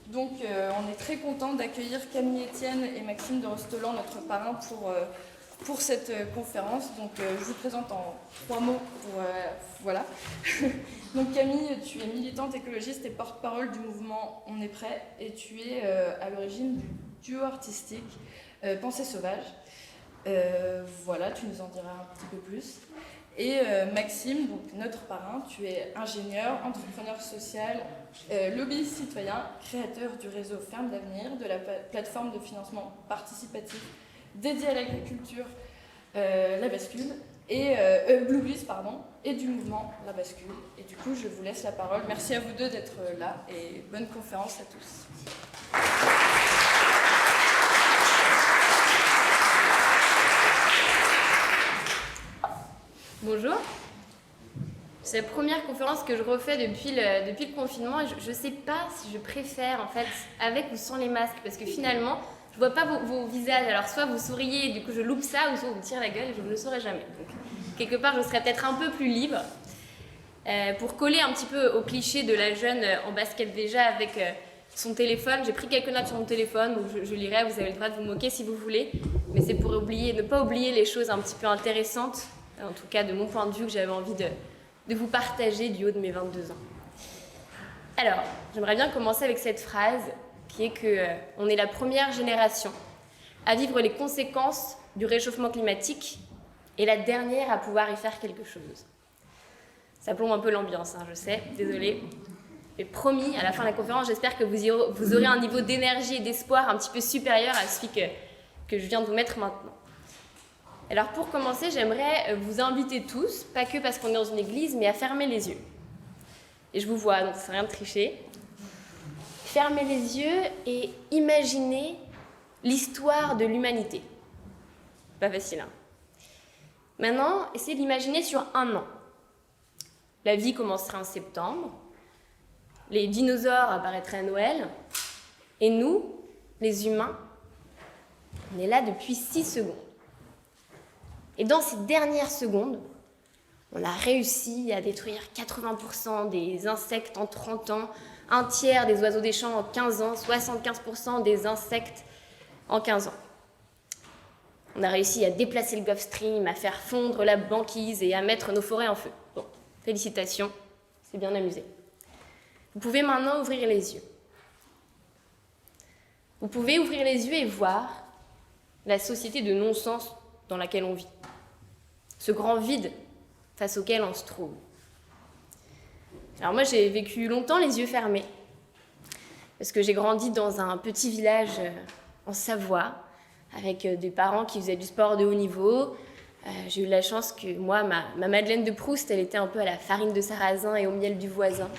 Donc on est très content d'accueillir Camille Etienne et Maxime de Rostelan, notre parrain, pour cette conférence. Donc je vous présente en 3 mots voilà. Donc Camille, tu es militante écologiste et porte-parole du mouvement On est prêt et tu es à l'origine du duo artistique Pensée sauvage. Voilà, tu nous en diras un petit peu plus. Et Maxime, donc notre parrain, tu es ingénieur, entrepreneur social, lobbyiste citoyen, créateur du réseau Ferme d'Avenir, de la plateforme de financement participatif dédiée à l'agriculture, La Bascule, et Bluebees, pardon, et du mouvement La Bascule. Et du coup, je vous laisse la parole. Merci à vous deux d'être là et bonne conférence à tous. Bonjour. C'est la première conférence que je refais depuis le confinement et je ne sais pas si je préfère en fait avec ou sans les masques parce que finalement je ne vois pas vos visages. Alors soit vous souriez et du coup je loupe ça ou soit vous me tirez la gueule et je ne le saurai jamais. Donc quelque part je serais peut-être un peu plus libre. Pour coller un petit peu au cliché de la jeune en basket déjà avec son téléphone, j'ai pris quelques notes sur mon téléphone, donc je lirai, vous avez le droit de vous moquer si vous voulez, mais c'est pour ne pas oublier les choses un petit peu intéressantes, en tout cas de mon point de vue que j'avais envie de vous partager du haut de mes 22 ans. Alors, j'aimerais bien commencer avec cette phrase qui est qu'on est la première génération à vivre les conséquences du réchauffement climatique et la dernière à pouvoir y faire quelque chose. Ça plombe un peu l'ambiance, je sais, désolée. Mais promis, à la fin de la conférence, j'espère que vous aurez un niveau d'énergie et d'espoir un petit peu supérieur à celui que je viens de vous mettre maintenant. Alors pour commencer, j'aimerais vous inviter tous, pas que parce qu'on est dans une église, mais à fermer les yeux. Et je vous vois, donc c'est rien de tricher. Fermez les yeux et imaginez l'histoire de l'humanité. Pas facile, hein. Maintenant, essayez d'imaginer sur 1 an. La vie commencerait en septembre, les dinosaures apparaîtraient à Noël, et nous, les humains, on est là depuis 6 secondes. Et dans ces dernières secondes, on a réussi à détruire 80% des insectes en 30 ans, 1/3 des oiseaux des champs en 15 ans, 75% des insectes en 15 ans. On a réussi à déplacer le Gulf Stream, à faire fondre la banquise et à mettre nos forêts en feu. Bon, félicitations, c'est bien amusé. Vous pouvez maintenant ouvrir les yeux. Vous pouvez ouvrir les yeux et voir la société de non-sens dans laquelle on vit. Ce grand vide face auquel on se trouve. Alors moi, j'ai vécu longtemps les yeux fermés, parce que j'ai grandi dans un petit village en Savoie, avec des parents qui faisaient du sport de haut niveau. J'ai eu la chance que moi, ma Madeleine de Proust, elle était un peu à la farine de sarrasin et au miel du voisin.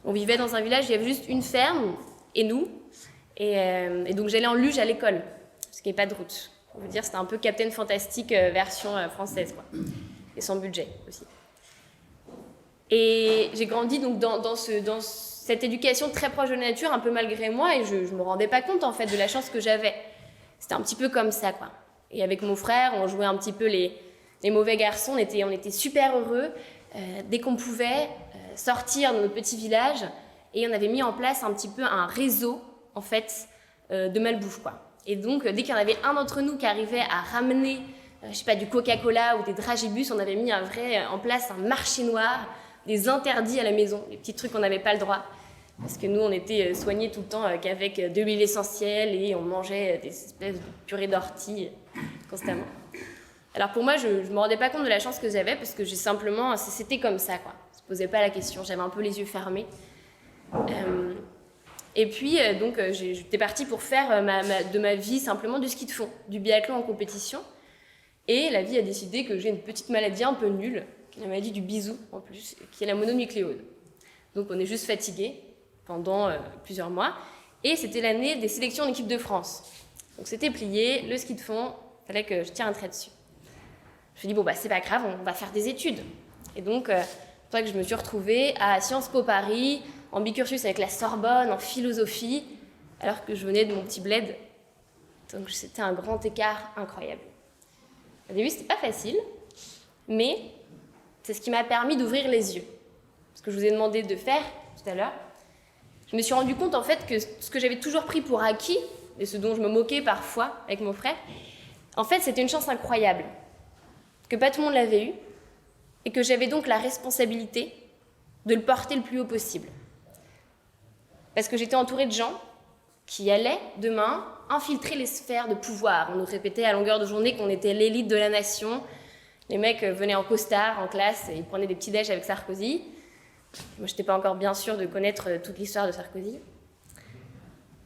On vivait dans un village, il y avait juste une ferme, et nous, et donc j'allais en luge à l'école, parce qu'il n'y avait pas de route. On veut dire c'était un peu Captain Fantastic version française, quoi. Et sans budget aussi. Et j'ai grandi donc dans cette éducation très proche de la nature, un peu malgré moi, et je me rendais pas compte en fait de la chance que j'avais. C'était un petit peu comme ça, quoi. Et avec mon frère, on jouait un petit peu les mauvais garçons, on était super heureux dès qu'on pouvait sortir de notre petit village, et on avait mis en place un petit peu un réseau en fait de malbouffe, quoi. Et donc, dès qu'il y en avait un d'entre nous qui arrivait à ramener, je sais pas, du Coca-Cola ou des dragibus, on avait mis en place un marché noir, des interdits à la maison, des petits trucs qu'on n'avait pas le droit. Parce que nous, on était soignés tout le temps qu'avec de l'huile essentielle et on mangeait des espèces de purée d'ortie constamment. Alors pour moi, je ne me rendais pas compte de la chance que j'avais parce que c'était comme ça, quoi. Je ne me posais pas la question, j'avais un peu les yeux fermés. Et puis, j'étais partie pour faire de ma vie simplement du ski de fond, du biathlon en compétition. Et la vie a décidé que j'ai une petite maladie un peu nulle, qui est la maladie du bisou, en plus, qui est la mononucléose. Donc, on est juste fatigué pendant plusieurs mois. Et c'était l'année des sélections en équipe de France. Donc, c'était plié, le ski de fond, il fallait que je tire un trait dessus. Je me suis dit, c'est pas grave, on va faire des études. Et donc, c'est pour ça que je me suis retrouvée à Sciences Po Paris, en bicursus avec la Sorbonne, en philosophie, alors que je venais de mon petit bled. Donc c'était un grand écart incroyable. Au début, c'était pas facile, mais c'est ce qui m'a permis d'ouvrir les yeux. Ce que je vous ai demandé de faire tout à l'heure. je me suis rendu compte en fait que ce que j'avais toujours pris pour acquis, et ce dont je me moquais parfois avec mon frère, en fait c'était une chance incroyable, que pas tout le monde l'avait eu, et que j'avais donc la responsabilité de le porter le plus haut possible. Parce que j'étais entourée de gens qui allaient, demain, infiltrer les sphères de pouvoir. On nous répétait à longueur de journée qu'on était l'élite de la nation. Les mecs venaient en costard, en classe, et ils prenaient des petits déj avec Sarkozy. Moi, je n'étais pas encore bien sûre de connaître toute l'histoire de Sarkozy.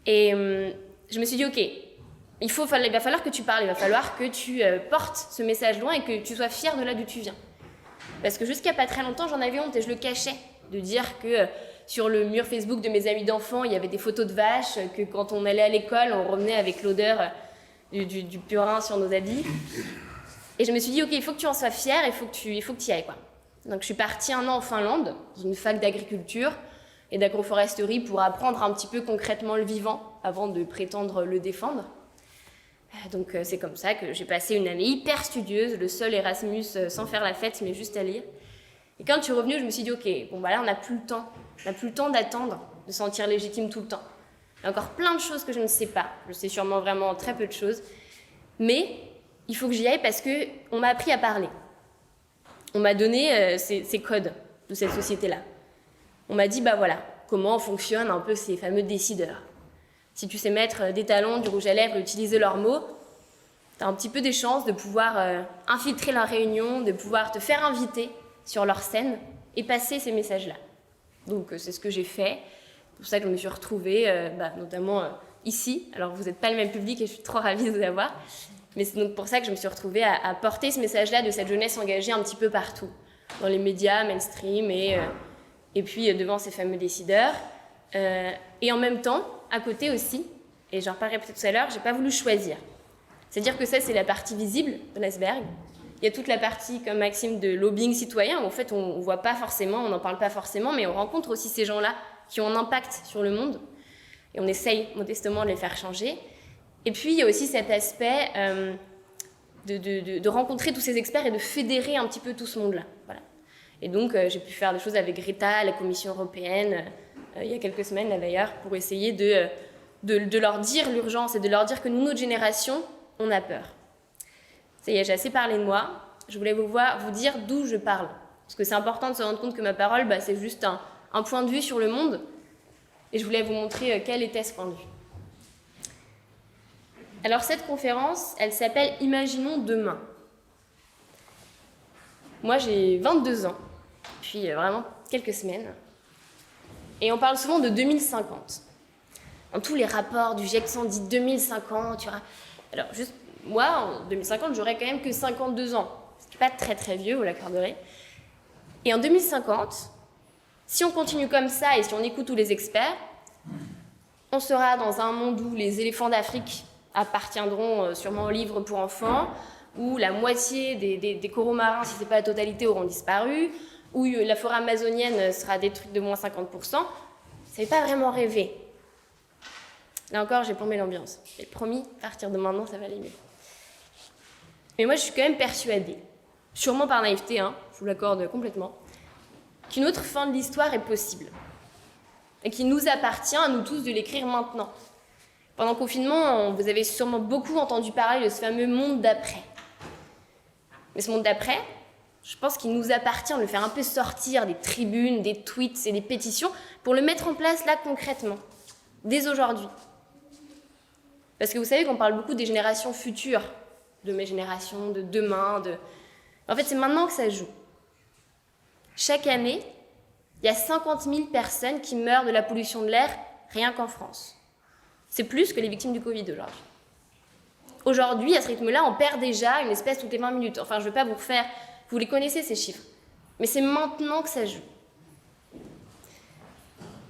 Et je me suis dit, ok, il va falloir que tu parles, il va falloir que tu portes ce message loin et que tu sois fière de là d'où tu viens. Parce que jusqu'à pas très longtemps, j'en avais honte et je le cachais, de dire que sur le mur Facebook de mes amis d'enfants, il y avait des photos de vaches, que quand on allait à l'école, on revenait avec l'odeur du purin sur nos habits. Et je me suis dit, ok, il faut que tu en sois fière, il faut que tu y ailles, quoi. Donc je suis partie 1 an en Finlande, dans une fac d'agriculture et d'agroforesterie pour apprendre un petit peu concrètement le vivant avant de prétendre le défendre. Donc c'est comme ça que j'ai passé une année hyper studieuse, le seul Erasmus sans faire la fête, mais juste à lire. Et quand je suis revenue, je me suis dit, ok, bon bah là on n'a plus le temps. On n'a plus le temps d'attendre, de se sentir légitime tout le temps. Il y a encore plein de choses que je ne sais pas. Je sais sûrement vraiment très peu de choses. Mais il faut que j'y aille parce qu'on m'a appris à parler. On m'a donné ces codes de cette société-là. On m'a dit, bah voilà, comment fonctionnent un peu ces fameux décideurs. Si tu sais mettre des talons, du rouge à lèvres et utiliser leurs mots, tu as un petit peu des chances de pouvoir infiltrer la réunion, de pouvoir te faire inviter sur leur scène et passer ces messages-là. Donc c'est ce que j'ai fait. C'est pour ça que je me suis retrouvée, notamment ici. Alors vous n'êtes pas le même public et je suis trop ravie de vous avoir. Mais c'est donc pour ça que je me suis retrouvée à porter ce message-là de cette jeunesse engagée un petit peu partout. Dans les médias, mainstream et puis devant ces fameux décideurs. Et en même temps, à côté aussi, et j'en reparlerai peut-être tout à l'heure, j'ai pas voulu choisir. C'est-à-dire que ça, c'est la partie visible de l'iceberg. Il y a toute la partie, comme Maxime, de lobbying citoyen, où en fait, on voit pas forcément, on n'en parle pas forcément, mais on rencontre aussi ces gens-là qui ont un impact sur le monde. Et on essaye modestement de les faire changer. Et puis, il y a aussi cet aspect de rencontrer tous ces experts et de fédérer un petit peu tout ce monde-là. Voilà. Et donc, j'ai pu faire des choses avec Greta, la Commission européenne, il y a quelques semaines, là, d'ailleurs, pour essayer de leur dire l'urgence et de leur dire que nous, notre génération, on a peur. Ça y est, j'ai assez parlé de moi. Je voulais vous dire d'où je parle. Parce que c'est important de se rendre compte que ma parole, c'est juste un point de vue sur le monde. Et je voulais vous montrer quel était ce point de vue. Alors, cette conférence, elle s'appelle « Imaginons demain ». Moi, j'ai 22 ans, depuis vraiment quelques semaines. Et on parle souvent de 2050. Dans tous les rapports du GIEC, on dit 2050, tu vois. Alors, juste, moi, en 2050, j'aurais quand même que 52 ans. Ce qui n'est pas très très vieux, vous l'accorderez. Et en 2050, si on continue comme ça et si on écoute tous les experts, on sera dans un monde où les éléphants d'Afrique appartiendront sûrement aux livres pour enfants, où la moitié des coraux marins, si ce n'est pas la totalité, auront disparu, où la forêt amazonienne sera détruite de moins 50%, ça n'est pas vraiment rêver. Là encore, j'ai plombé l'ambiance. J'ai promis, à partir de maintenant, ça va aller mieux. Mais moi, je suis quand même persuadée, sûrement par naïveté, je vous l'accorde complètement, qu'une autre fin de l'histoire est possible. Et qu'il nous appartient à nous tous de l'écrire maintenant. Pendant le confinement, vous avez sûrement beaucoup entendu parler de ce fameux monde d'après. Mais ce monde d'après, je pense qu'il nous appartient de le faire un peu sortir des tribunes, des tweets et des pétitions pour le mettre en place là concrètement, dès aujourd'hui. Parce que vous savez qu'on parle beaucoup des générations futures, de mes générations, de demain, En fait, c'est maintenant que ça joue. Chaque année, il y a 50 000 personnes qui meurent de la pollution de l'air, rien qu'en France. C'est plus que les victimes du Covid aujourd'hui. Aujourd'hui, à ce rythme-là, on perd déjà une espèce toutes les 20 minutes. Enfin, je ne veux pas vous refaire... Vous les connaissez, ces chiffres. Mais c'est maintenant que ça joue.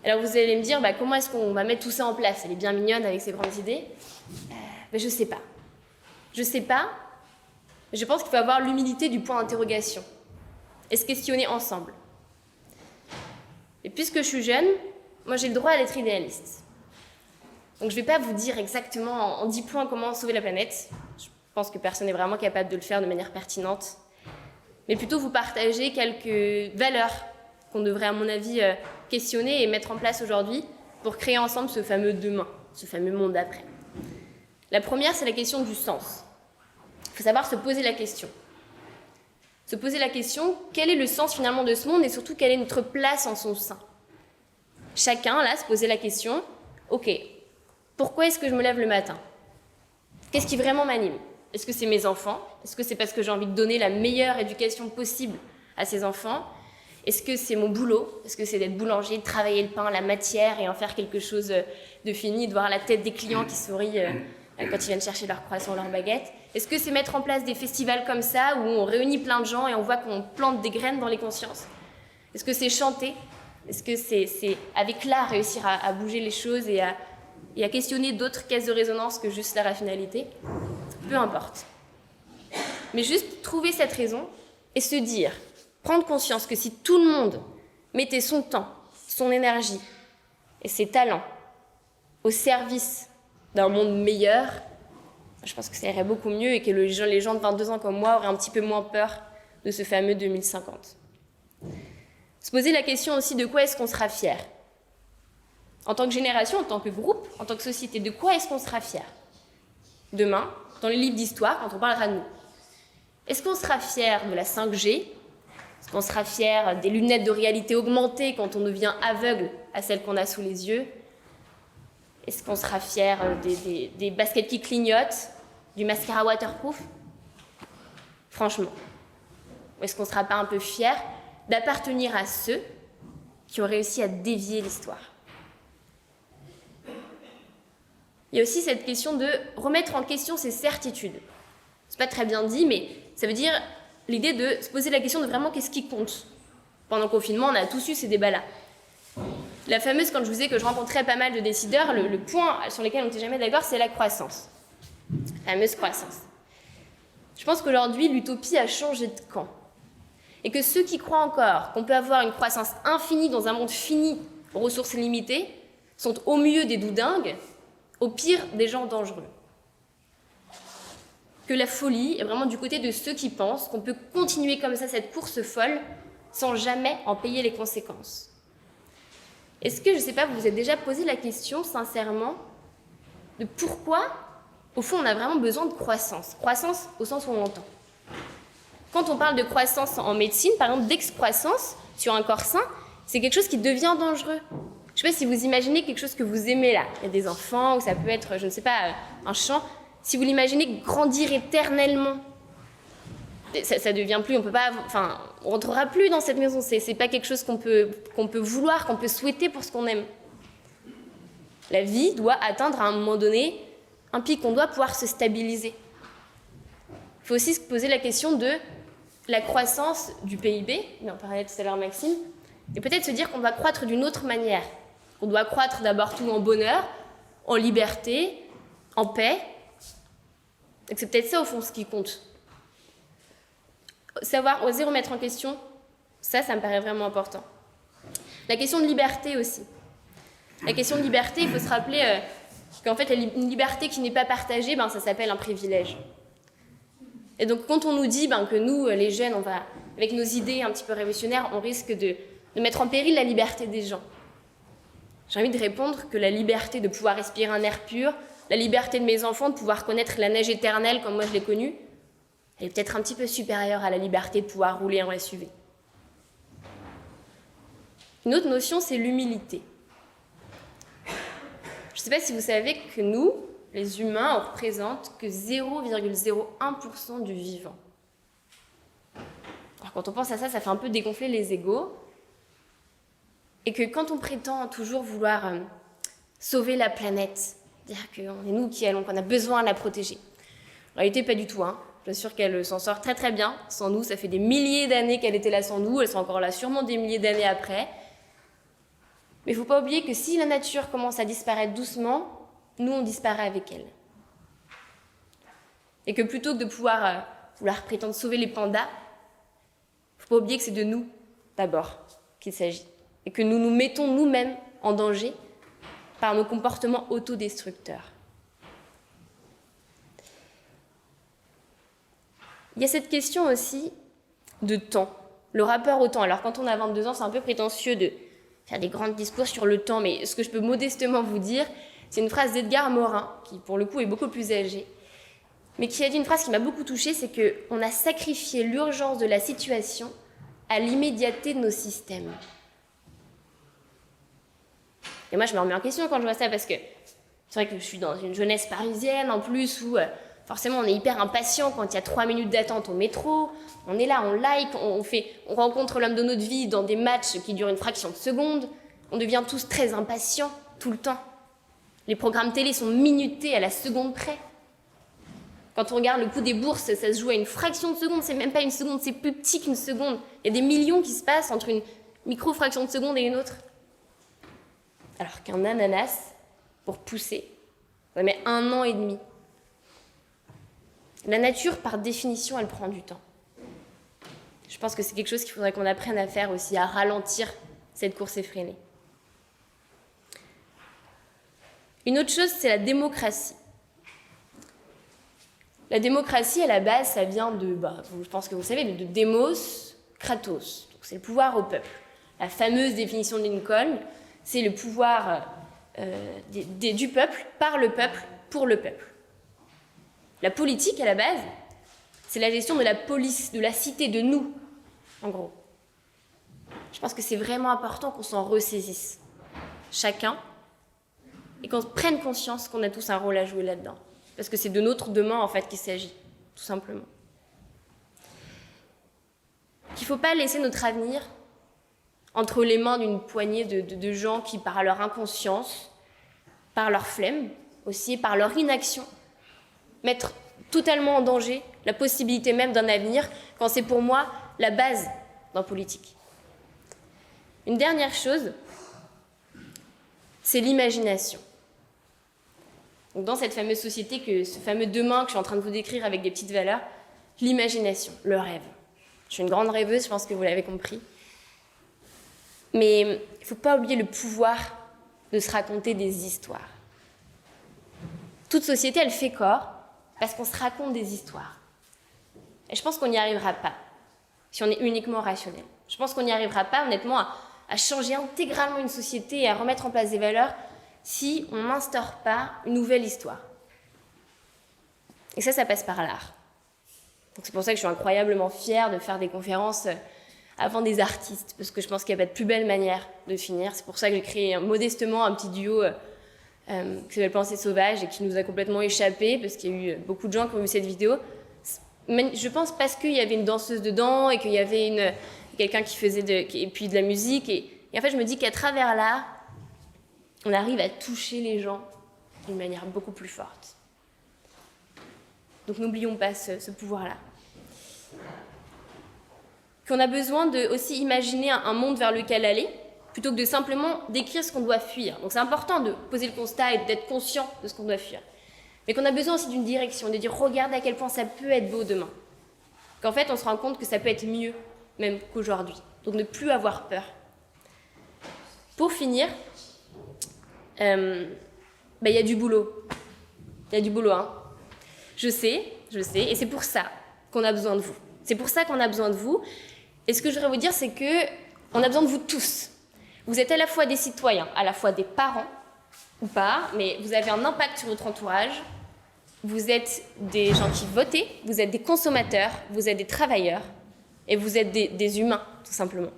Alors, vous allez me dire, comment est-ce qu'on va mettre tout ça en place? Elle est bien mignonne avec ses grandes idées. Je ne sais pas. Je ne sais pas. Je pense qu'il faut avoir l'humilité du point d'interrogation. Et se questionner ensemble. Et puisque je suis jeune, moi, j'ai le droit d'être idéaliste. Donc, je ne vais pas vous dire exactement en 10 points comment sauver la planète. Je pense que personne n'est vraiment capable de le faire de manière pertinente. Mais plutôt vous partager quelques valeurs qu'on devrait, à mon avis, questionner et mettre en place aujourd'hui pour créer ensemble ce fameux demain, ce fameux monde d'après. La première, c'est la question du sens. Il faut savoir se poser la question. Se poser la question, quel est le sens finalement de ce monde et surtout quelle est notre place en son sein. Chacun, là, se poser la question, ok, pourquoi est-ce que je me lève le matin? Qu'est-ce qui vraiment m'anime? Est-ce que c'est mes enfants? Est-ce que c'est parce que j'ai envie de donner la meilleure éducation possible à ces enfants? Est-ce que c'est mon boulot? Est-ce que c'est d'être boulanger, de travailler le pain, la matière et en faire quelque chose de fini, de voir la tête des clients qui sourient quand ils viennent chercher leur croissant, leur baguette? Est-ce que c'est mettre en place des festivals comme ça où on réunit plein de gens et on voit qu'on plante des graines dans les consciences? Est-ce que c'est chanter? Est-ce que c'est avec l'art réussir à bouger les choses et à questionner d'autres caisses de résonance que juste la rationalité? Peu importe. Mais juste trouver cette raison et se dire, prendre conscience que si tout le monde mettait son temps, son énergie et ses talents au service d'un monde meilleur, je pense que ça irait beaucoup mieux et que les gens de 22 ans comme moi auraient un petit peu moins peur de ce fameux 2050. Se poser la question aussi de quoi est-ce qu'on sera fier? En tant que génération, en tant que groupe, en tant que société, de quoi est-ce qu'on sera fier? Demain, dans les livres d'histoire, quand on parlera de nous. Est-ce qu'on sera fier de la 5G? Est-ce qu'on sera fier des lunettes de réalité augmentée quand on devient aveugle à celles qu'on a sous les yeux? Est-ce qu'on sera fier des baskets qui clignotent, du mascara waterproof? Franchement. Ou est-ce qu'on ne sera pas un peu fier d'appartenir à ceux qui ont réussi à dévier l'histoire? Il y a aussi cette question de remettre en question ses certitudes. C'est pas très bien dit, mais ça veut dire l'idée de se poser la question de vraiment qu'est-ce qui compte. Pendant le confinement, on a tous eu ces débats-là. La fameuse, quand je vous disais que je rencontrais pas mal de décideurs, le point sur lequel on n'était jamais d'accord, c'est la croissance. La fameuse croissance. Je pense qu'aujourd'hui, l'utopie a changé de camp. Et que ceux qui croient encore qu'on peut avoir une croissance infinie dans un monde fini, aux ressources limitées, sont au mieux des doudingues, au pire des gens dangereux. Que la folie est vraiment du côté de ceux qui pensent qu'on peut continuer comme ça cette course folle sans jamais en payer les conséquences. Est-ce que, je ne sais pas, vous vous êtes déjà posé la question, sincèrement, de pourquoi, au fond, on a vraiment besoin de croissance? Croissance au sens où on l'entend. Quand on parle de croissance en médecine, par exemple, d'excroissance sur un corps sain, c'est quelque chose qui devient dangereux. Je ne sais pas si vous imaginez quelque chose que vous aimez là. Il y a des enfants, ou ça peut être, je ne sais pas, un champ. Si vous l'imaginez grandir éternellement, ça devient plus, on peut pas, enfin, on rentrera plus dans cette maison. C'est pas quelque chose qu'on peut vouloir, qu'on peut souhaiter pour ce qu'on aime. La vie doit atteindre à un moment donné un pic, on doit pouvoir se stabiliser. Il faut aussi se poser la question de la croissance du PIB, mais on parlait tout à l'heure Maxime, et peut-être se dire qu'on doit croître d'une autre manière. On doit croître d'abord tout en bonheur, en liberté, en paix. Et c'est peut-être ça au fond ce qui compte. Savoir oser remettre en question, ça me paraît vraiment important. La question de liberté aussi. La question de liberté, il faut se rappeler qu'en fait, une liberté qui n'est pas partagée, ça s'appelle un privilège. Et donc, quand on nous dit que nous, les jeunes, avec nos idées un petit peu révolutionnaires, on risque de mettre en péril la liberté des gens. J'ai envie de répondre que la liberté de pouvoir respirer un air pur, la liberté de mes enfants de pouvoir connaître la neige éternelle comme moi je l'ai connue, elle est peut-être un petit peu supérieure à la liberté de pouvoir rouler en SUV. Une autre notion, c'est l'humilité. Je ne sais pas si vous savez que nous, les humains, on représente que 0,01% du vivant. Alors quand on pense à ça, ça fait un peu dégonfler les égos. Et que quand on prétend toujours vouloir sauver la planète, dire qu'on est nous qui allons, qu'on a besoin de la protéger. En réalité, pas du tout. Je suis sûre qu'elle s'en sort très très bien sans nous. Ça fait des milliers d'années qu'elle était là sans nous. Elle sera encore là sûrement des milliers d'années après. Mais il ne faut pas oublier que si la nature commence à disparaître doucement, nous, on disparaît avec elle. Et que plutôt que de vouloir prétendre sauver les pandas, il ne faut pas oublier que c'est de nous, d'abord, qu'il s'agit. Et que nous nous mettons nous-mêmes en danger par nos comportements autodestructeurs. Il y a cette question aussi de temps, le rapport au temps. Alors quand on a 22 ans, c'est un peu prétentieux faire des grands discours sur le temps, mais ce que je peux modestement vous dire, c'est une phrase d'Edgar Morin, qui pour le coup est beaucoup plus âgé, mais qui a dit une phrase qui m'a beaucoup touchée, c'est qu'on a sacrifié l'urgence de la situation à l'immédiateté de nos systèmes. Et moi, je me remets en question quand je vois ça, parce que c'est vrai que je suis dans une jeunesse parisienne, en plus, où forcément on est hyper impatient quand il y a 3 minutes d'attente au métro. On est là, on like, on rencontre l'homme de notre vie dans des matchs qui durent une fraction de seconde. On devient tous très impatients, tout le temps. Les programmes télé sont minutés à la seconde près. Quand on regarde le coût des bourses, ça se joue à une fraction de seconde, c'est même pas une seconde, c'est plus petit qu'une seconde. Il y a des millions qui se passent entre une micro-fraction de seconde et une autre. Alors qu'un ananas, pour pousser, ça met 1 an et demi. La nature, par définition, elle prend du temps. Je pense que c'est quelque chose qu'il faudrait qu'on apprenne à faire aussi, à ralentir cette course effrénée. Une autre chose, c'est la démocratie. La démocratie, à la base, ça vient de, je pense que vous savez, de démos, kratos. Donc c'est le pouvoir au peuple. La fameuse définition de Lincoln, c'est le pouvoir du peuple, par le peuple, pour le peuple. La politique, à la base, c'est la gestion de la police, de la cité, de nous, en gros. Je pense que c'est vraiment important qu'on s'en ressaisisse, chacun, et qu'on prenne conscience qu'on a tous un rôle à jouer là-dedans. Parce que c'est de notre demain, en fait, qu'il s'agit, tout simplement. Qu'il ne faut pas laisser notre avenir entre les mains d'une poignée de gens qui, par leur inconscience, par leur flemme, aussi par leur inaction, mettre totalement en danger la possibilité même d'un avenir, quand c'est pour moi la base d'un politique. Une dernière chose, c'est l'imagination. Donc dans cette fameuse société, ce fameux demain que je suis en train de vous décrire avec des petites valeurs, l'imagination, le rêve. Je suis une grande rêveuse, je pense que vous l'avez compris. Mais il ne faut pas oublier le pouvoir de se raconter des histoires. Toute société, elle fait corps parce qu'on se raconte des histoires. Et je pense qu'on n'y arrivera pas si on est uniquement rationnel. Je pense qu'on n'y arrivera pas, honnêtement, à changer intégralement une société et à remettre en place des valeurs si on n'instaure pas une nouvelle histoire. Et ça passe par l'art. Donc c'est pour ça que je suis incroyablement fière de faire des conférences avant des artistes, parce que je pense qu'il n'y a pas de plus belle manière de finir. C'est pour ça que j'ai créé modestement un petit duo qui s'appelle Pensée sauvage et qui nous a complètement échappé, parce qu'il y a eu beaucoup de gens qui ont vu cette vidéo. Mais je pense parce qu'il y avait une danseuse dedans et qu'il y avait quelqu'un qui faisait et puis de la musique. Et en fait, je me dis qu'à travers l'art, on arrive à toucher les gens d'une manière beaucoup plus forte. Donc n'oublions pas ce pouvoir-là. Qu'on a besoin de aussi imaginer un monde vers lequel aller, plutôt que de simplement décrire ce qu'on doit fuir. Donc c'est important de poser le constat et d'être conscient de ce qu'on doit fuir. Mais qu'on a besoin aussi d'une direction, de dire regardez à quel point ça peut être beau demain. Qu'en fait on se rend compte que ça peut être mieux même qu'aujourd'hui. Donc ne plus avoir peur. Pour finir, y a du boulot. Il y a du boulot, hein. Je sais, et c'est pour ça qu'on a besoin de vous. C'est pour ça qu'on a besoin de vous. Et ce que je voudrais vous dire, c'est qu'on a besoin de vous tous. Vous êtes à la fois des citoyens, à la fois des parents, ou pas, mais vous avez un impact sur votre entourage. Vous êtes des gens qui votent, vous êtes des consommateurs, vous êtes des travailleurs, et vous êtes des humains, tout simplement.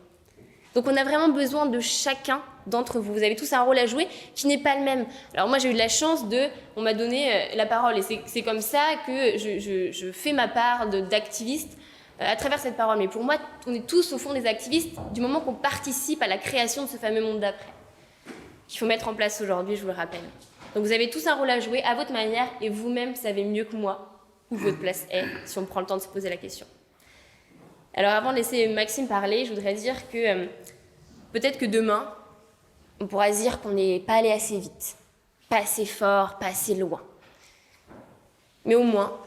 Donc on a vraiment besoin de chacun d'entre vous. Vous avez tous un rôle à jouer qui n'est pas le même. Alors moi j'ai eu de la chance on m'a donné la parole, et c'est comme ça que je fais ma part d'activiste à travers cette parole. Mais pour moi, on est tous au fond des activistes du moment qu'on participe à la création de ce fameux monde d'après, qu'il faut mettre en place aujourd'hui, je vous le rappelle. Donc vous avez tous un rôle à jouer à votre manière, et vous-même savez mieux que moi où votre place est, si on prend le temps de se poser la question. Alors avant de laisser Maxime parler, je voudrais dire que peut-être que demain, on pourra se dire qu'on n'est pas allé assez vite, pas assez fort, pas assez loin. Mais au moins,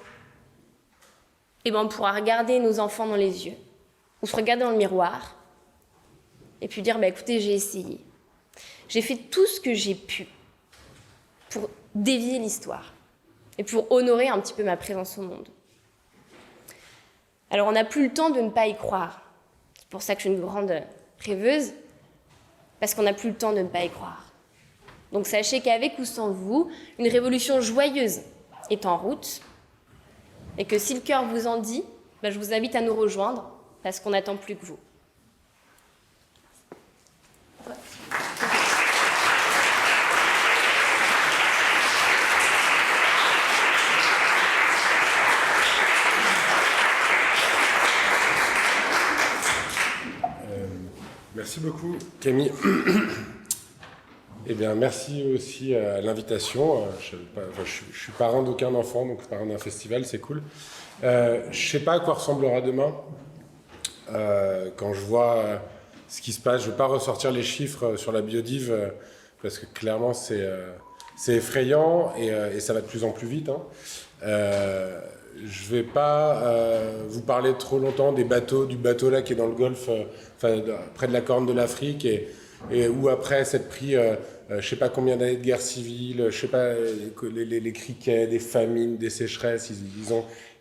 on pourra regarder nos enfants dans les yeux, ou se regarder dans le miroir, et puis dire, écoutez, j'ai essayé. J'ai fait tout ce que j'ai pu pour dévier l'histoire, et pour honorer un petit peu ma présence au monde. Alors, on n'a plus le temps de ne pas y croire. C'est pour ça que je suis une grande rêveuse. parce qu'on n'a plus le temps de ne pas y croire. Donc sachez qu'avec ou sans vous, une révolution joyeuse est en route, et que si le cœur vous en dit, je vous invite à nous rejoindre, parce qu'on n'attend plus que vous. Merci beaucoup, Camille. Eh bien, merci aussi à l'invitation. Je suis parrain d'aucun enfant, donc parrain d'un festival, c'est cool. Je ne sais pas à quoi ressemblera demain. Quand je vois ce qui se passe, je ne vais pas ressortir les chiffres sur la biodive, parce que clairement, c'est effrayant et ça va de plus en plus vite. Je ne vais pas vous parler trop longtemps du bateau là qui est dans le golfe, près de la Corne de l'Afrique, et où après s'être pris je ne sais pas combien d'années de guerre civile, je ne sais pas, les criquets, des famines, des sécheresses,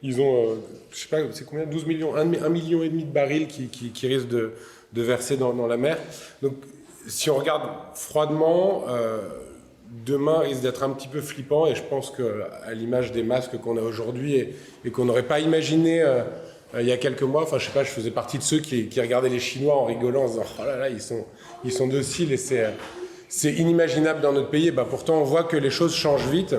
ils ont je sais pas, c'est combien, 12 millions, 1,5 million de barils qui risquent de verser dans la mer. Donc si on regarde froidement, demain risque d'être un petit peu flippant, et je pense qu'à l'image des masques qu'on a aujourd'hui et qu'on n'aurait pas imaginé il y a quelques mois, je sais pas, je faisais partie de ceux qui regardaient les Chinois en rigolant, en se disant « Oh là là, ils sont dociles et c'est inimaginable dans notre pays ». Pourtant, on voit que les choses changent vite.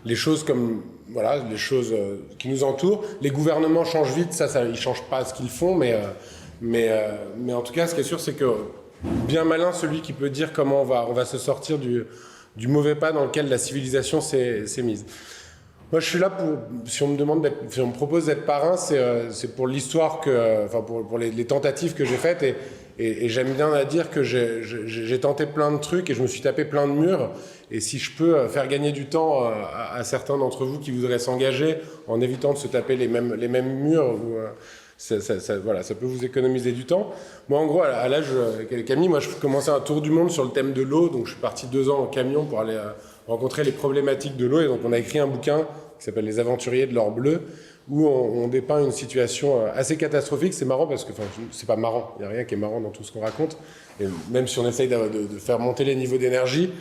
Les choses comme, voilà, les choses qui nous entourent. Les gouvernements changent vite, ça ils ne changent pas ce qu'ils font, mais en tout cas, ce qui est sûr, c'est que bien malin celui qui peut dire comment on va se sortir du mauvais pas dans lequel la civilisation s'est mise. Moi, je suis là pour, si on me propose d'être parrain, c'est pour l'histoire pour les tentatives que j'ai faites, et j'aime bien à dire que j'ai tenté plein de trucs et je me suis tapé plein de murs, et si je peux faire gagner du temps à certains d'entre vous qui voudraient s'engager en évitant de se taper les mêmes murs, voilà, ça peut vous économiser du temps. Moi, en gros, à l'âge Camille, moi, je commençais un tour du monde sur le thème de l'eau, donc je suis parti 2 ans en camion pour aller rencontrer les problématiques de l'eau, et donc on a écrit un bouquin qui s'appelle Les Aventuriers de l'or bleu, où on dépeint une situation assez catastrophique. C'est marrant parce que, c'est pas marrant, il n'y a rien qui est marrant dans tout ce qu'on raconte, et même si on essaye de faire monter les niveaux d'énergie,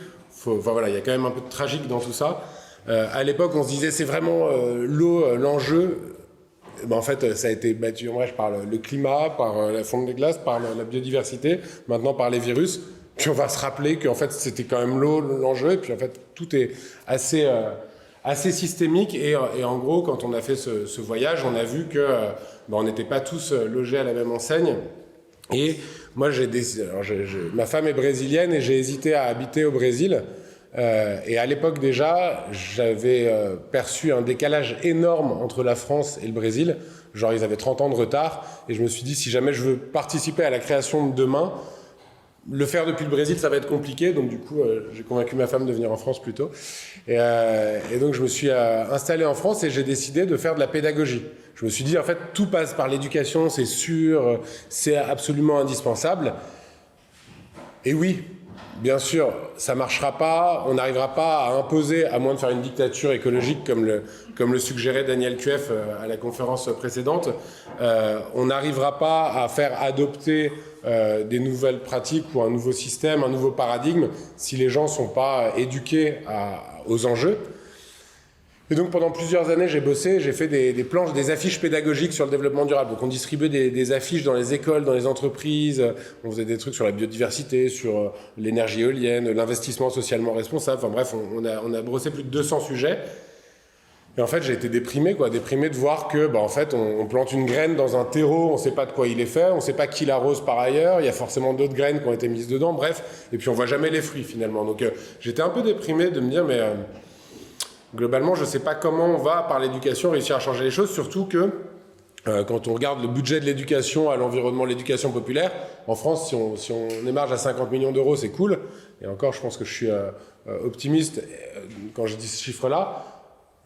voilà, il y a quand même un peu de tragique dans tout ça. À l'époque, on se disait c'est vraiment l'eau l'enjeu. En fait, ça a été battu en brèche par le climat, par la fonte des glaces, par la biodiversité, maintenant par les virus. Puis on va se rappeler qu'en fait, c'était quand même l'eau l'enjeu. Et puis en fait, tout est assez systémique. Et en gros, quand on a fait ce voyage, on a vu que on n'était pas tous logés à la même enseigne. Et moi, ma femme est brésilienne et j'ai hésité à habiter au Brésil. Et à l'époque déjà, j'avais perçu un décalage énorme entre la France et le Brésil. Genre, ils avaient 30 ans de retard. Et je me suis dit, si jamais je veux participer à la création de demain, le faire depuis le Brésil, ça va être compliqué. Donc du coup, j'ai convaincu ma femme de venir en France plutôt. Et donc je me suis installé en France et j'ai décidé de faire de la pédagogie. Je me suis dit, en fait, tout passe par l'éducation, c'est sûr, c'est absolument indispensable. Et oui, bien sûr, ça ne marchera pas, on n'arrivera pas à imposer, à moins de faire une dictature écologique comme le suggérait Daniel Kueff à la conférence précédente, on n'arrivera pas à faire adopter des nouvelles pratiques ou un nouveau système, un nouveau paradigme, si les gens ne sont pas éduqués aux enjeux. Et donc pendant plusieurs années, j'ai bossé, j'ai fait des planches, des affiches pédagogiques sur le développement durable. Donc on distribuait des affiches dans les écoles, dans les entreprises, on faisait des trucs sur la biodiversité, sur l'énergie éolienne, l'investissement socialement responsable, enfin bref, on a brossé plus de 200 sujets. Et en fait, j'ai été déprimé de voir que, en fait, on plante une graine dans un terreau, on ne sait pas de quoi il est fait, on ne sait pas qui l'arrose par ailleurs, il y a forcément d'autres graines qui ont été mises dedans, bref, et puis on voit jamais les fruits finalement. Donc j'étais un peu déprimé de me dire, mais globalement, je ne sais pas comment on va, par l'éducation, réussir à changer les choses, surtout que quand on regarde le budget de l'éducation à l'environnement, l'éducation populaire, en France, si on émarge à 50 millions d'euros, c'est cool. Et encore, je pense que je suis optimiste quand je dis ce chiffre-là.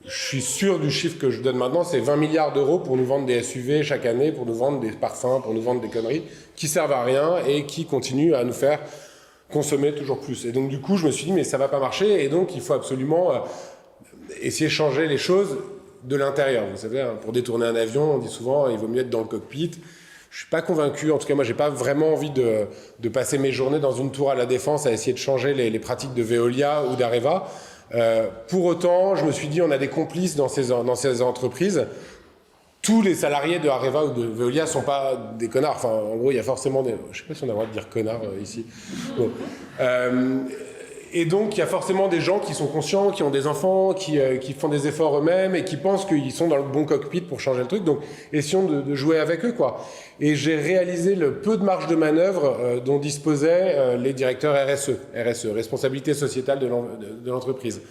Je suis sûr du chiffre que je donne maintenant, c'est 20 milliards d'euros pour nous vendre des SUV chaque année, pour nous vendre des parfums, pour nous vendre des conneries qui servent à rien et qui continuent à nous faire consommer toujours plus. Et donc du coup, je me suis dit, mais ça va pas marcher, et donc il faut absolument essayer de changer les choses de l'intérieur. Vous savez, pour détourner un avion, on dit souvent, il vaut mieux être dans le cockpit. je suis pas convaincu. En tout cas, moi, j'ai pas vraiment envie de passer mes journées dans une tour à la Défense à essayer de changer les pratiques de Veolia ou d'Areva. Pour autant, je me suis dit, on a des complices dans ces entreprises. Tous les salariés de Areva ou de Veolia sont pas des connards. Enfin, en gros, il y a forcément des... Je sais pas si on a le droit de dire connard ici. Bon. Et donc, il y a forcément des gens qui sont conscients, qui ont des enfants, qui font des efforts eux-mêmes et qui pensent qu'ils sont dans le bon cockpit pour changer le truc. Donc, essayons de jouer avec eux, quoi. Et j'ai réalisé le peu de marge de manœuvre dont disposaient les directeurs RSE, responsabilité sociétale de l'entreprise.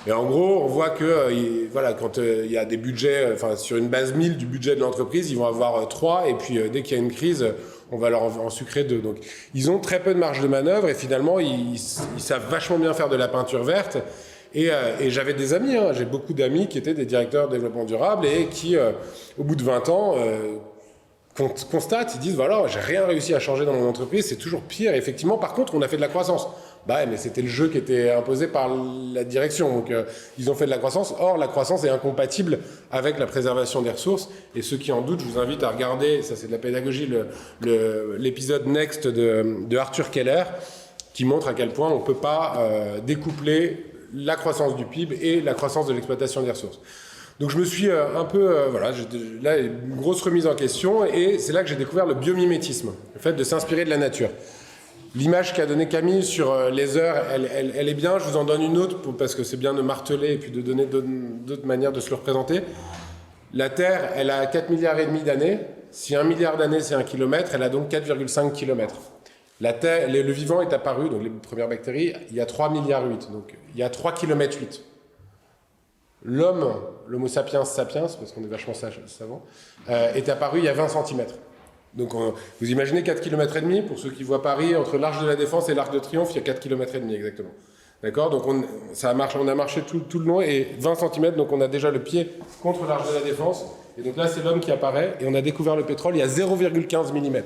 Et en gros, on voit que voilà, quand il y a des budgets, sur une base 1000 du budget de l'entreprise, ils vont avoir 3, et puis dès qu'il y a une crise, on va leur en sucrer 2. Donc, ils ont très peu de marge de manœuvre, et finalement, ils savent vachement bien faire de la peinture verte. Et j'avais des amis, j'ai beaucoup d'amis qui étaient des directeurs de développement durable, et qui, au bout de 20 ans, constatent, ils disent, voilà, j'ai rien réussi à changer dans mon entreprise, c'est toujours pire. Et effectivement, par contre, on a fait de la croissance. Bah ouais, mais c'était le jeu qui était imposé par la direction. Donc, ils ont fait de la croissance. Or, la croissance est incompatible avec la préservation des ressources. Et ceux qui en doutent, je vous invite à regarder, ça c'est de la pédagogie, l'épisode Next de Arthur Keller, qui montre à quel point on ne peut pas découpler la croissance du PIB et la croissance de l'exploitation des ressources. Donc je me suis un peu, là, une grosse remise en question, et c'est là que j'ai découvert le biomimétisme, le fait de s'inspirer de la nature. L'image qu'a donnée Camille sur les heures, elle est bien, je vous en donne une autre, parce que c'est bien de marteler et puis de donner d'autres manières de se le représenter. La Terre, elle a 4,5 milliards d'années. Si 1 milliard d'années, c'est 1 kilomètre, elle a donc 4,5 kilomètres. La Terre, le vivant est apparu, donc les premières bactéries, il y a 3,8 milliards, donc il y a 3,8 km. L'homme, l'Homo sapiens sapiens, parce qu'on est vachement savant, est apparu il y a 20 cm. Donc vous imaginez 4,5 km, pour ceux qui voient Paris, entre l'Arc de la Défense et l'Arc de Triomphe, il y a 4,5 km exactement. D'accord? Donc on a marché tout le long, et 20 cm, donc on a déjà le pied contre l'Arc de la Défense. Et donc là, c'est l'homme qui apparaît, et on a découvert le pétrole il y a 0,15 mm.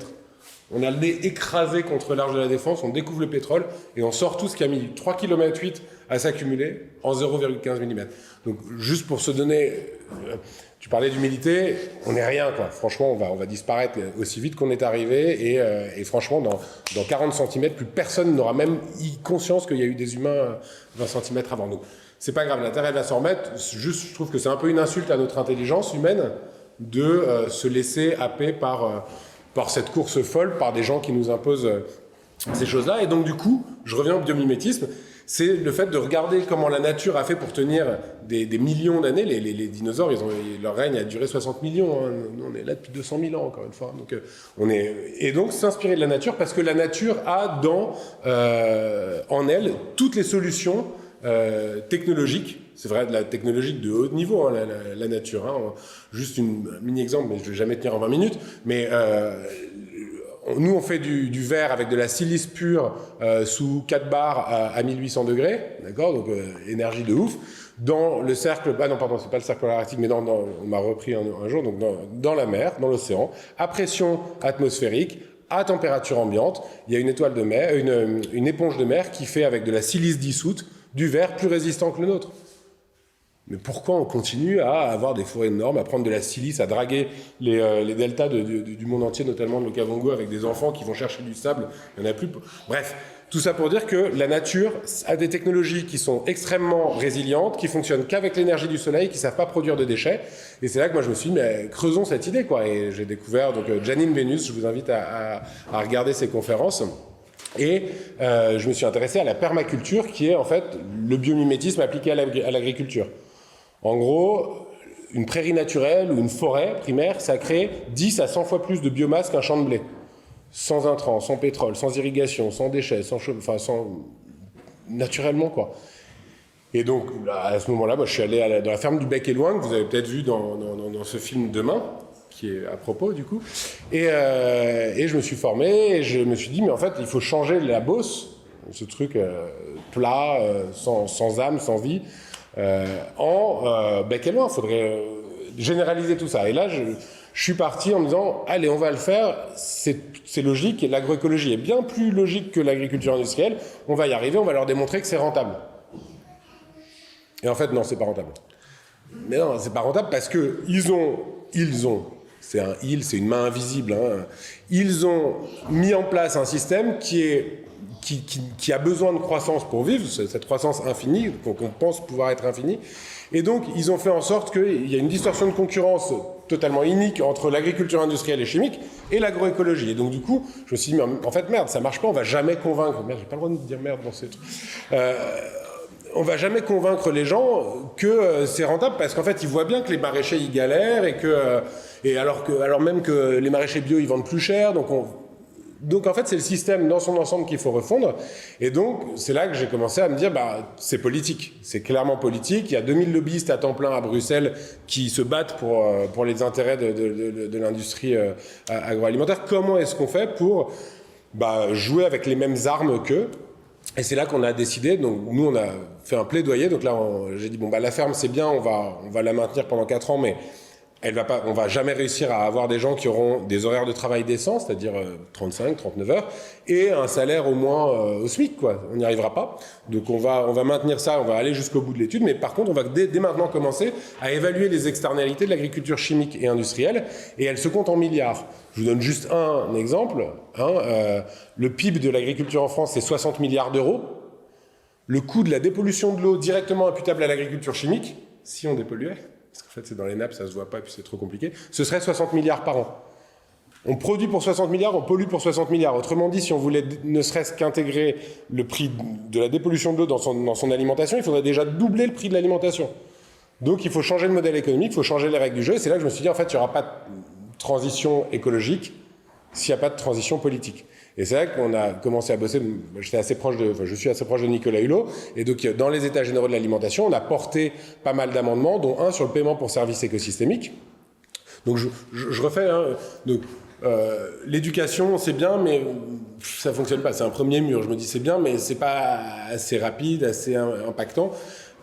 On a le nez écrasé contre l'Arc de la Défense, on découvre le pétrole, et on sort tout ce qui a mis 3,8 km à s'accumuler en 0,15 mm. Donc juste pour se donner... Tu parlais d'humilité, on n'est rien, quoi. Franchement, on va disparaître aussi vite qu'on est arrivé, et franchement, dans 40 cm, plus personne n'aura même conscience qu'il y a eu des humains 20 cm avant nous. C'est pas grave, la Terre, elle va s'en remettre. Juste, je trouve que c'est un peu une insulte à notre intelligence humaine de se laisser happer par cette course folle, par des gens qui nous imposent ces choses-là. Et donc, du coup, je reviens au biomimétisme. C'est le fait de regarder comment la nature a fait pour tenir des millions d'années. Les dinosaures, leur règne a duré 60 millions. Hein. Nous, on est là depuis 200 000 ans, encore une fois. Donc, et donc, s'inspirer de la nature, parce que la nature a en elle toutes les solutions technologiques. C'est vrai, de la technologique de haut niveau, hein, la nature. Hein. Juste un mini-exemple, mais je ne vais jamais tenir en 20 minutes. Mais... nous, on fait du verre avec de la silice pure sous 4 bars à 1800 degrés, d'accord, donc énergie de ouf. Dans le cercle, non, pardon, c'est pas le cercle arctique, mais on m'a repris un jour, donc dans la mer, dans l'océan, à pression atmosphérique, à température ambiante, il y a une étoile de mer, une éponge de mer qui fait avec de la silice dissoute du verre plus résistant que le nôtre. Mais pourquoi on continue à avoir des forêts énormes, à prendre de la silice, à draguer les deltas du monde entier, notamment de l'Okavango, avec des enfants qui vont chercher du sable, il n'y en a plus. Bref, tout ça pour dire que la nature a des technologies qui sont extrêmement résilientes, qui fonctionnent qu'avec l'énergie du soleil, qui ne savent pas produire de déchets. Et c'est là que moi je me suis dit, mais creusons cette idée, quoi. Et j'ai découvert Janine Vénus, je vous invite à regarder ses conférences. Et je me suis intéressé à la permaculture, qui est en fait le biomimétisme appliqué à l'agriculture. En gros, une prairie naturelle ou une forêt primaire, ça crée 10 à 100 fois plus de biomasse qu'un champ de blé. Sans intrants, sans pétrole, sans irrigation, sans déchets, naturellement, quoi. Et donc, à ce moment-là, moi, je suis allé dans la ferme du Bec et Loing, que vous avez peut-être vu dans ce film Demain, qui est à propos, du coup. Et je me suis formé, et je me suis dit, mais en fait, il faut changer la bosse, ce truc plat, sans âme, sans vie, en bec et loin. Il faudrait généraliser tout ça. Et là, je suis parti en me disant, allez, on va le faire, c'est logique, et l'agroécologie est bien plus logique que l'agriculture industrielle, on va y arriver, on va leur démontrer que c'est rentable. Et en fait, non, c'est pas rentable. Mais non, c'est pas rentable parce que ils ont c'est un ils, c'est une main invisible. Hein. Ils ont mis en place un système qui a besoin de croissance pour vivre, cette croissance infinie, qu'on pense pouvoir être infinie. Et donc, ils ont fait en sorte qu'il y a une distorsion de concurrence totalement inique entre l'agriculture industrielle et chimique et l'agroécologie. Et donc, du coup, je me suis dit, mais en fait, merde, ça marche pas, on va jamais convaincre. Merde, j'ai pas le droit de dire merde dans ces trucs. On va jamais convaincre les gens que c'est rentable parce qu'en fait, ils voient bien que les maraîchers, ils galèrent et alors même que les maraîchers bio, ils vendent plus cher. Donc en fait, c'est le système dans son ensemble qu'il faut refondre. Et donc, c'est là que j'ai commencé à me dire, c'est politique. C'est clairement politique. Il y a 2000 lobbyistes à temps plein à Bruxelles qui se battent pour les intérêts de l'industrie agroalimentaire. Comment est-ce qu'on fait pour jouer avec les mêmes armes qu'eux? Et c'est là qu'on a décidé, donc nous on a fait un plaidoyer, donc là j'ai dit la ferme c'est bien, on va la maintenir pendant 4 ans, mais on va jamais réussir à avoir des gens qui auront des horaires de travail décents, c'est-à-dire 35, 39 heures, et un salaire au moins au SMIC, quoi. On n'y arrivera pas. Donc on va maintenir ça, on va aller jusqu'au bout de l'étude, mais par contre on va dès maintenant commencer à évaluer les externalités de l'agriculture chimique et industrielle, et elles se comptent en milliards. Je vous donne juste un exemple. Le PIB de l'agriculture en France, c'est 60 milliards d'euros. Le coût de la dépollution de l'eau directement imputable à l'agriculture chimique, si on dépolluait, parce qu'en fait c'est dans les nappes, ça se voit pas, puis c'est trop compliqué, ce serait 60 milliards par an. On produit pour 60 milliards, on pollue pour 60 milliards. Autrement dit, si on voulait ne serait-ce qu'intégrer le prix de la dépollution de l'eau dans son alimentation, il faudrait déjà doubler le prix de l'alimentation. Donc il faut changer le modèle économique, il faut changer les règles du jeu, et c'est là que je me suis dit, en fait, il n'y aura pas de transition écologique s'il n'y a pas de transition politique. Et c'est là qu'on a commencé à bosser. Je suis assez proche de Nicolas Hulot, et donc dans les états généraux de l'alimentation, on a porté pas mal d'amendements, dont un sur le paiement pour services écosystémiques. Donc je refais. Donc l'éducation, c'est bien, mais ça fonctionne pas. C'est un premier mur. Je me dis c'est bien, mais c'est pas assez rapide, assez impactant.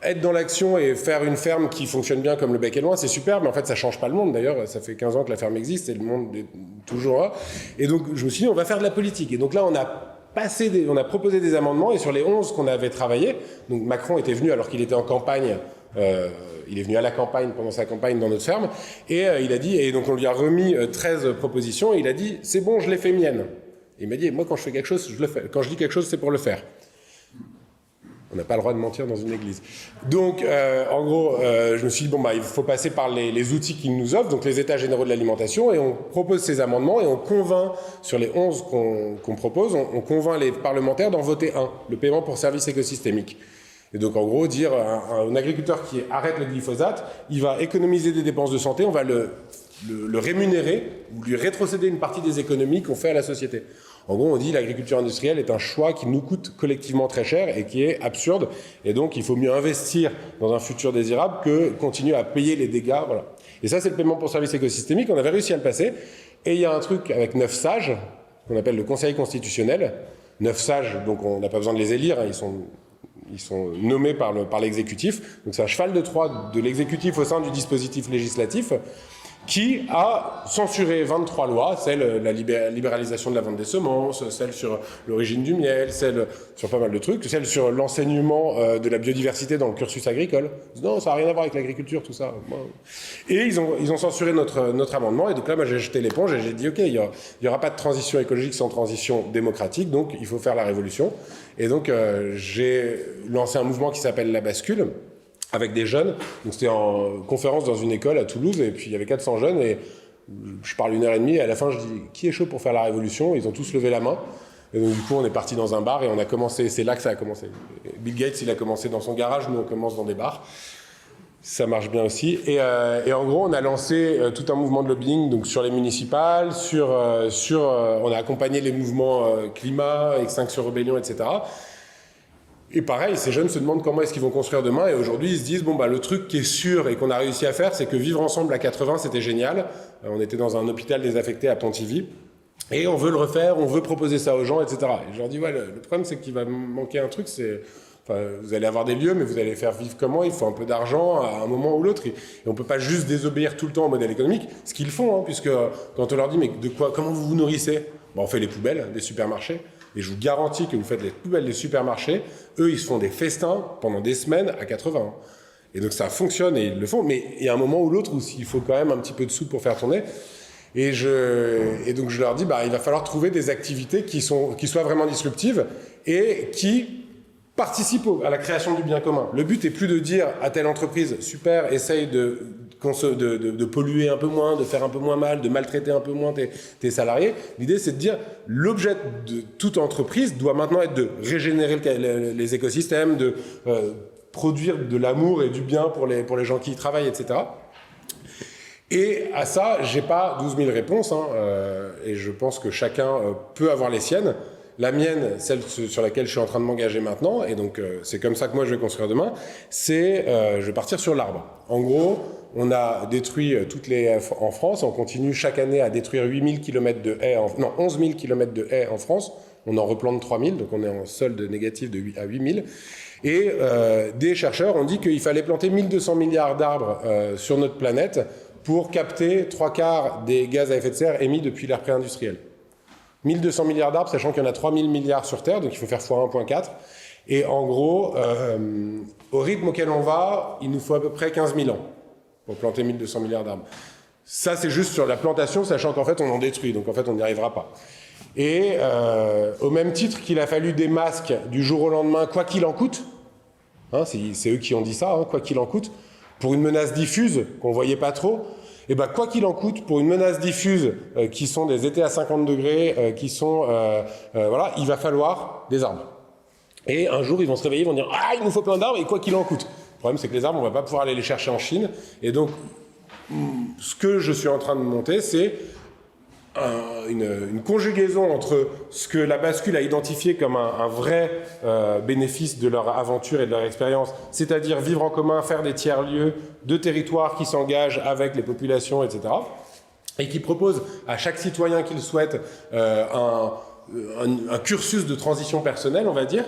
Être dans l'action et faire une ferme qui fonctionne bien comme le bec est loin, c'est super, mais en fait, ça change pas le monde. D'ailleurs, ça fait 15 ans que la ferme existe et le monde est toujours là. Et donc, je me suis dit, on va faire de la politique. Et donc là, on a proposé des amendements, et sur les 11 qu'on avait travaillés, donc Macron était venu alors qu'il était en campagne, il est venu à la campagne, pendant sa campagne dans notre ferme, et il a dit, et donc on lui a remis 13 propositions, et il a dit, c'est bon, je l'ai fait mienne. Et il m'a dit, moi, quand je fais quelque chose, je le fais. Quand je dis quelque chose, c'est pour le faire. On n'a pas le droit de mentir dans une église. Donc, en gros, je me suis dit, il faut passer par les outils qu'ils nous offrent, donc les états généraux de l'alimentation, et on propose ces amendements, et on convainc, sur les 11 qu'on propose, on convainc les parlementaires d'en voter un, le paiement pour services écosystémiques. Et donc, en gros, dire à un agriculteur qui arrête le glyphosate, il va économiser des dépenses de santé, on va le rémunérer, ou lui rétrocéder une partie des économies qu'on fait à la société. En gros, on dit que l'agriculture industrielle est un choix qui nous coûte collectivement très cher et qui est absurde. Et donc, il faut mieux investir dans un futur désirable que continuer à payer les dégâts. Voilà. Et ça, c'est le paiement pour services écosystémiques. On avait réussi à le passer. Et il y a un truc avec 9 sages, qu'on appelle le Conseil constitutionnel. 9 sages, donc on n'a pas besoin de les élire, hein, ils sont nommés par l'exécutif. Donc c'est un cheval de Troie de l'exécutif au sein du dispositif législatif, qui a censuré 23 lois, celle la libéralisation de la vente des semences, celle sur l'origine du miel, celle sur pas mal de trucs, celle sur l'enseignement de la biodiversité dans le cursus agricole. Non, ça n'a rien à voir avec l'agriculture, tout ça. Et ils ont censuré notre amendement, et donc là, moi, j'ai jeté l'éponge et j'ai dit, OK, il n'y aura pas de transition écologique sans transition démocratique, donc il faut faire la révolution. Et donc, j'ai lancé un mouvement qui s'appelle La Bascule, avec des jeunes. Donc c'était en conférence dans une école à Toulouse, et puis il y avait 400 jeunes, et je parle 1h30, et à la fin je dis qui est chaud pour faire la révolution? Ils ont tous levé la main, et donc du coup on est parti dans un bar et on a commencé, c'est là que ça a commencé. Bill Gates il a commencé dans son garage, nous on commence dans des bars, ça marche bien aussi, et en gros on a lancé tout un mouvement de lobbying donc sur les municipales, on a accompagné les mouvements climat, Extinction Rebellion, etc. Et pareil, ces jeunes se demandent comment est-ce qu'ils vont construire demain, et aujourd'hui ils se disent le truc qui est sûr et qu'on a réussi à faire, c'est que vivre ensemble à 80 c'était génial. On était dans un hôpital désaffecté à Pontivy, et on veut le refaire, on veut proposer ça aux gens, etc. Et je leur dis le problème c'est qu'il va manquer un truc, vous allez avoir des lieux, mais vous allez faire vivre comment? Il faut un peu d'argent à un moment ou l'autre, et on peut pas juste désobéir tout le temps au modèle économique, ce qu'ils font, hein, puisque quand on leur dit mais comment vous vous nourrissez? On fait les poubelles des supermarchés. Et je vous garantis que vous faites les poubelles des supermarchés, eux, ils se font des festins pendant des semaines à 80. Et donc ça fonctionne et ils le font, mais il y a un moment ou l'autre où il faut quand même un petit peu de sous pour faire tourner. Et donc je leur dis, il va falloir trouver des activités qui soient vraiment disruptives et qui participent à la création du bien commun. Le but n'est plus de dire à telle entreprise, super, essaye de polluer un peu moins, de faire un peu moins mal, de maltraiter un peu moins tes salariés. L'idée, c'est de dire, l'objet de toute entreprise doit maintenant être de régénérer les écosystèmes, de produire de l'amour et du bien pour les gens qui y travaillent, etc. Et à ça, j'ai pas 12 000 réponses, et je pense que chacun peut avoir les siennes. La mienne, celle sur laquelle je suis en train de m'engager maintenant, et donc c'est comme ça que moi je vais construire demain, c'est je vais partir sur l'arbre. En gros, on a détruit en France, on continue chaque année à détruire 8 000 km de haies, 11 000 km de haies en France, on en replante 3 000, donc on est en solde négatif à 8 000. Et des chercheurs ont dit qu'il fallait planter 1200 milliards d'arbres sur notre planète pour capter 3/4 des gaz à effet de serre émis depuis l'ère pré-industrielle. 1200 milliards d'arbres, sachant qu'il y en a 3000 milliards sur Terre, donc il faut faire fois 1,4. Et en gros, au rythme auquel on va, il nous faut à peu près 15 000 ans pour planter 1200 milliards d'arbres. Ça, c'est juste sur la plantation, sachant qu'en fait, on en détruit, donc en fait, on n'y arrivera pas. Et au même titre qu'il a fallu des masques du jour au lendemain, quoi qu'il en coûte, c'est eux qui ont dit ça, quoi qu'il en coûte, pour une menace diffuse qu'on ne voyait pas trop, et quoi qu'il en coûte, pour une menace diffuse qui sont des étés à 50 degrés, il va falloir des arbres. Et un jour, ils vont se réveiller, ils vont dire « Ah, il nous faut plein d'arbres, et quoi qu'il en coûte ». Le problème, c'est que les arbres, on ne va pas pouvoir aller les chercher en Chine. Et donc, ce que je suis en train de monter, c'est une conjugaison entre ce que la bascule a identifié comme un vrai bénéfice de leur aventure et de leur expérience, c'est-à-dire vivre en commun, faire des tiers-lieux de territoires qui s'engagent avec les populations, etc., et qui propose à chaque citoyen qui le souhaite un cursus de transition personnelle, on va dire.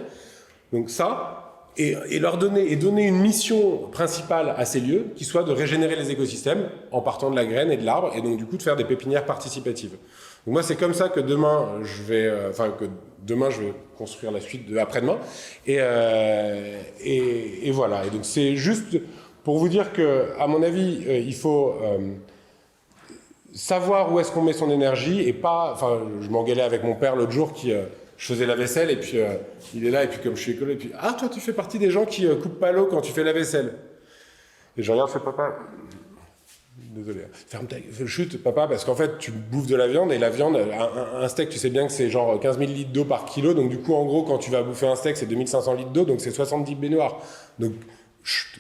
Donc ça, et leur donner une mission principale à ces lieux, qui soit de régénérer les écosystèmes en partant de la graine et de l'arbre, et donc du coup de faire des pépinières participatives. Donc moi, c'est comme ça que demain, je vais construire la suite de après-demain, et voilà. Et donc c'est juste pour vous dire que, à mon avis, il faut savoir où est-ce qu'on met son énergie, et pas, je m'engueulais avec mon père l'autre jour je faisais la vaisselle, et puis il est là, et puis comme je suis écolo, et puis « Ah, toi, tu fais partie des gens qui coupent pas l'eau quand tu fais la vaisselle. » Et je regarde, je fais « Papa, désolé, ferme ta chute, papa, parce qu'en fait, tu bouffes de la viande, et la viande, un steak, tu sais bien que c'est genre 15 000 litres d'eau par kilo, donc du coup, en gros, quand tu vas bouffer un steak, c'est 2500 litres d'eau, donc c'est 70 baignoires. Donc,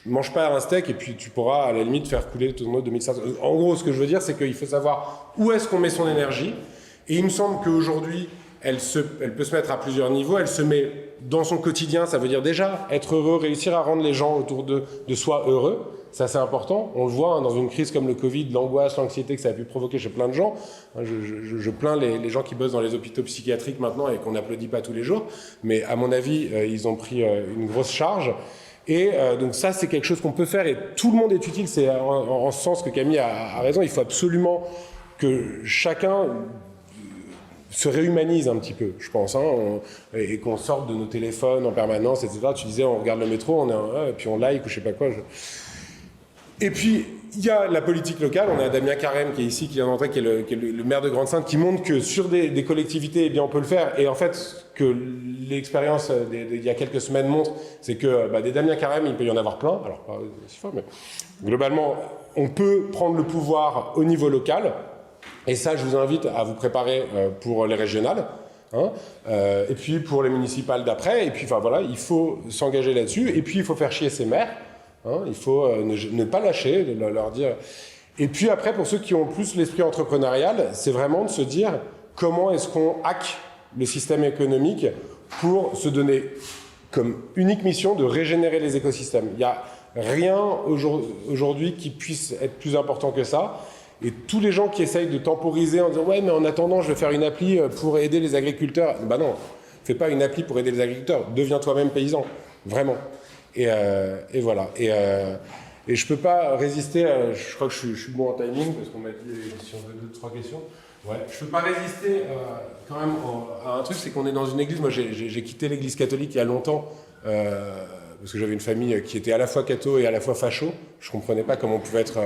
mange pas un steak, et puis tu pourras, à la limite, faire couler ton eau de 2500. En gros, ce que je veux dire, c'est qu'il faut savoir où est-ce qu'on met son énergie, et il me semble qu'aujourd'hui, elle peut se mettre à plusieurs niveaux, elle se met dans son quotidien, ça veut dire déjà être heureux, réussir à rendre les gens autour de soi heureux, ça c'est important, on le voit dans une crise comme le Covid, l'angoisse, l'anxiété que ça a pu provoquer chez plein de gens, je plains les gens qui bossent dans les hôpitaux psychiatriques maintenant et qu'on n'applaudit pas tous les jours, mais à mon avis, ils ont pris une grosse charge, et donc ça c'est quelque chose qu'on peut faire, et tout le monde est utile, c'est en ce sens que Camille a raison, il faut absolument que chacun se réhumanise un petit peu, je pense, et qu'on sorte de nos téléphones en permanence, etc. Tu disais, on regarde le métro, et puis on like ou je sais pas quoi. Et puis, il y a la politique locale. On a Damien Carême qui est ici, qui vient d'entrer, qui est le maire de Grande-Synthe, qui montre que sur des collectivités, eh bien, on peut le faire. Et en fait, ce que l'expérience d'il y a quelques semaines montre, c'est que des Damien Carême, il peut y en avoir plein. Alors, pas aussi fort, mais globalement, on peut prendre le pouvoir au niveau local. Et ça, je vous invite à vous préparer pour les régionales, et puis pour les municipales d'après. Et puis, il faut s'engager là-dessus. Et puis, il faut faire chier ses maires. Il faut ne pas lâcher, leur dire. Et puis après, pour ceux qui ont plus l'esprit entrepreneurial, c'est vraiment de se dire comment est-ce qu'on hack le système économique pour se donner comme unique mission de régénérer les écosystèmes. Il n'y a rien aujourd'hui qui puisse être plus important que ça. Et tous les gens qui essayent de temporiser en disant « Ouais, mais en attendant, je vais faire une appli pour aider les agriculteurs. » Non, fais pas une appli pour aider les agriculteurs. Deviens toi-même paysan, vraiment. Et voilà. Et je peux pas résister, je crois que je suis bon en timing, parce qu'on m'a dit si on veut 2-3 questions. Ouais. Je peux pas résister quand même à un truc, c'est qu'on est dans une église. Moi, j'ai quitté l'église catholique il y a longtemps, parce que j'avais une famille qui était à la fois catho et à la fois facho. Je comprenais pas comment on pouvait être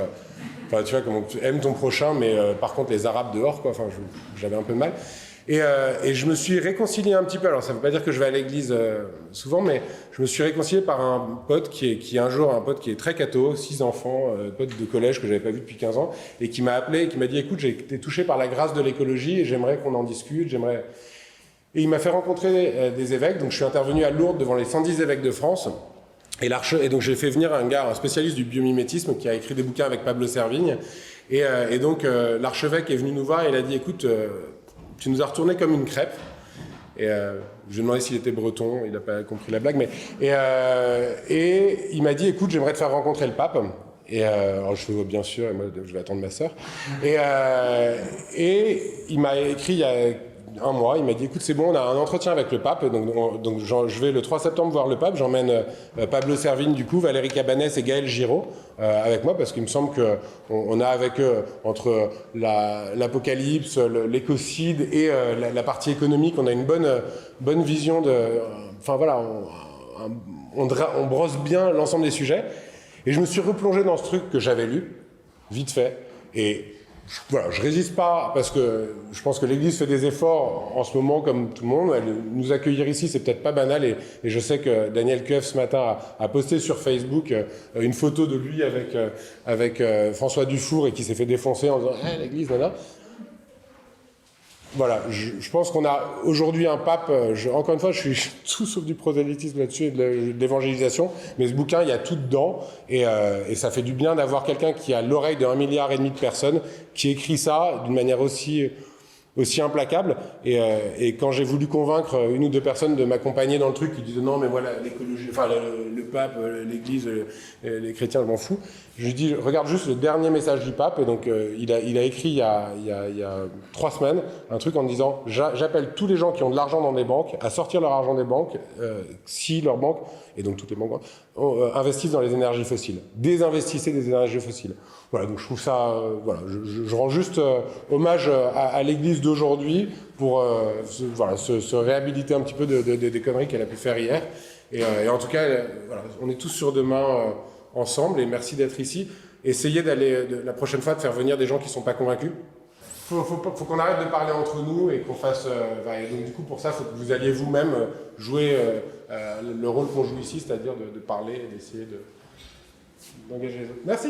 Enfin, tu vois, comment tu aimes ton prochain, mais par contre, les Arabes dehors, quoi. Enfin, j'avais un peu mal. Et je me suis réconcilié un petit peu. Alors, ça ne veut pas dire que je vais à l'église souvent, mais je me suis réconcilié par un pote qui est un jour un pote qui est très catho, 6 enfants, pote de collège que j'avais pas vu depuis 15 ans, et qui m'a appelé et qui m'a dit, écoute, j'ai été touché par la grâce de l'écologie et j'aimerais qu'on en discute, Et il m'a fait rencontrer des évêques. Donc, je suis intervenu à Lourdes devant les 110 évêques de France. Et donc, j'ai fait venir un spécialiste du biomimétisme qui a écrit des bouquins avec Pablo Servigne. Et donc, l'archevêque est venu nous voir et il a dit, écoute, tu nous as retourné comme une crêpe. Et je lui ai demandé s'il était breton, il n'a pas compris la blague. Et il m'a dit, écoute, j'aimerais te faire rencontrer le pape. Alors je fais bien sûr, et moi je vais attendre ma sœur. Et il m'a écrit il y a un mois, il m'a dit, écoute, c'est bon, on a un entretien avec le pape. Donc je vais le 3 septembre voir le pape. J'emmène Pablo Servigne, du coup, Valérie Cabanès et Gaël Giraud avec moi, parce qu'il me semble qu'on a avec eux, entre l'apocalypse, l'écocide et la partie économique, on a une bonne vision de... Enfin voilà, on brosse bien l'ensemble des sujets. Et je me suis replongé dans ce truc que j'avais lu, vite fait. Et voilà, je résiste pas, parce que je pense que l'Église fait des efforts en ce moment, comme tout le monde. Nous accueillir ici, c'est peut-être pas banal. Et je sais que Daniel Keuf, ce matin, a posté sur Facebook une photo de lui avec François Dufour et qui s'est fait défoncer en disant « Hey, l'Église, voilà ». Voilà, je pense qu'on a aujourd'hui un pape, encore une fois, je suis tout sauf du prosélytisme là-dessus et de l'évangélisation, mais ce bouquin, il y a tout dedans, et ça fait du bien d'avoir quelqu'un qui a l'oreille de 1,5 milliard de personnes, qui écrit ça d'une manière aussi implacable, et quand j'ai voulu convaincre une ou deux personnes de m'accompagner dans le truc, qui disaient non mais voilà, l'écologie, enfin le pape, l'église, les chrétiens, je m'en fous, je lui dis regarde juste le dernier message du pape, et donc il a écrit il y a 3 semaines un truc en disant j'appelle tous les gens qui ont de l'argent dans des banques à sortir leur argent des banques si leurs banques, et donc toutes les banques investissent dans les énergies fossiles, désinvestissez des énergies fossiles. Voilà, donc je trouve ça, voilà, je rends juste hommage à l'Église d'aujourd'hui pour se réhabiliter un petit peu des conneries qu'elle a pu faire hier. Et en tout cas, voilà, on est tous sur demain ensemble, et merci d'être ici. Essayez la prochaine fois de faire venir des gens qui ne sont pas convaincus. Faut qu'on arrête de parler entre nous et qu'on fasse... et donc du coup, pour ça, il faut que vous alliez vous-même jouer le rôle qu'on joue ici, c'est-à-dire de parler et d'essayer d'engager les autres. Merci.